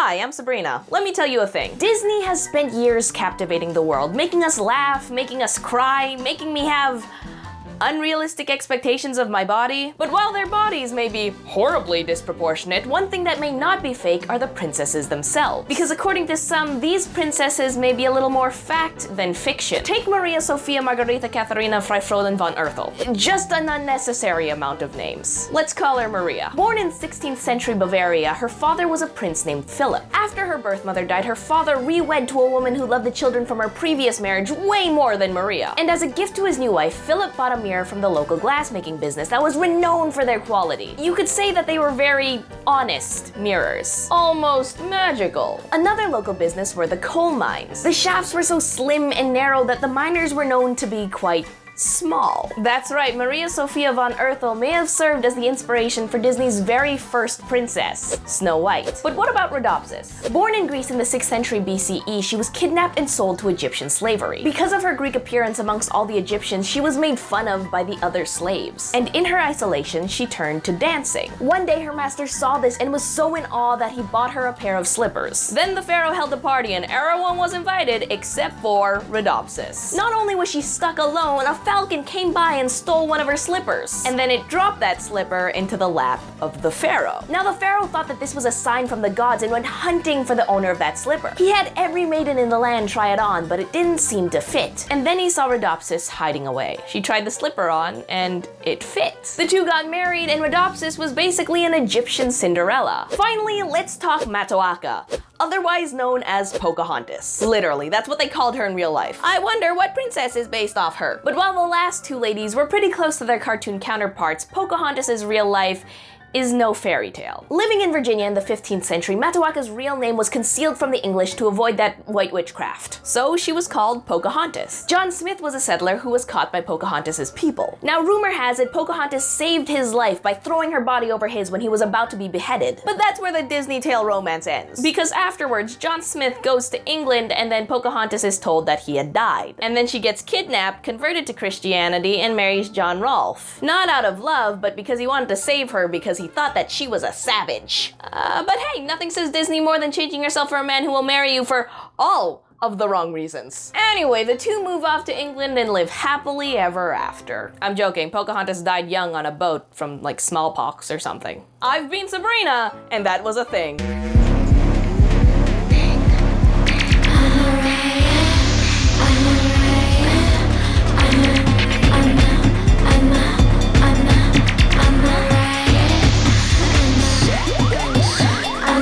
Hi, I'm Sabrina. Let me tell you a thing. Disney has spent years captivating the world, making us laugh, making us cry, making me have unrealistic expectations of my body. But while their bodies may be horribly disproportionate, one thing that may not be fake are the princesses themselves. Because according to some, these princesses may be a little more fact than fiction. Take Maria, Sophia, Margarita, Katharina, Freifroden von Eartha. Just an unnecessary amount of names. Let's call her Maria. Born in 16th century Bavaria, her father was a prince named Philip. After her birth mother died, her father re-wed to a woman who loved the children from her previous marriage way more than Maria. And as a gift to his new wife, Philip bought a mirror from the local glassmaking business that was renowned for their quality. You could say that they were very honest mirrors. Almost magical. Another local business were the coal mines. The shafts were so slim and narrow that the miners were known to be quite small. That's right, Maria Sophia von Eartha may have served as the inspiration for Disney's very first princess, Snow White. But what about Rhodopsis? Born in Greece in the 6th century BCE, she was kidnapped and sold to Egyptian slavery. Because of her Greek appearance amongst all the Egyptians, she was made fun of by the other slaves. And in her isolation, she turned to dancing. One day, her master saw this and was so in awe that he bought her a pair of slippers. Then the pharaoh held a party and everyone was invited except for Rhodopsis. Not only was she stuck alone, a falcon came by and stole one of her slippers. And then it dropped that slipper into the lap of the pharaoh. Now the pharaoh thought that this was a sign from the gods and went hunting for the owner of that slipper. He had every maiden in the land try it on, but it didn't seem to fit. And then he saw Rhodopsis hiding away. She tried the slipper on and it fit. The two got married and Rhodopsis was basically an Egyptian Cinderella. Finally, let's talk Metallica, otherwise known as Pocahontas. Literally, that's what they called her in real life. I wonder what princess is based off her. But while the last two ladies were pretty close to their cartoon counterparts, Pocahontas' real life is no fairy tale. Living in Virginia in the 15th century, Matawaca's real name was concealed from the English to avoid that white witchcraft. So she was called Pocahontas. John Smith was a settler who was caught by Pocahontas' people. Now rumor has it Pocahontas saved his life by throwing her body over his when he was about to be beheaded. But that's where the Disney tale romance ends. Because afterwards, John Smith goes to England and then Pocahontas is told that he had died. And then she gets kidnapped, converted to Christianity, and marries John Rolfe. Not out of love, but because he wanted to save her because he thought that she was a savage. But hey, nothing says Disney more than changing yourself for a man who will marry you for all of the wrong reasons. Anyway, the two move off to England and live happily ever after. I'm joking, Pocahontas died young on a boat from like smallpox or something. I've been Sabrina, and that was a thing.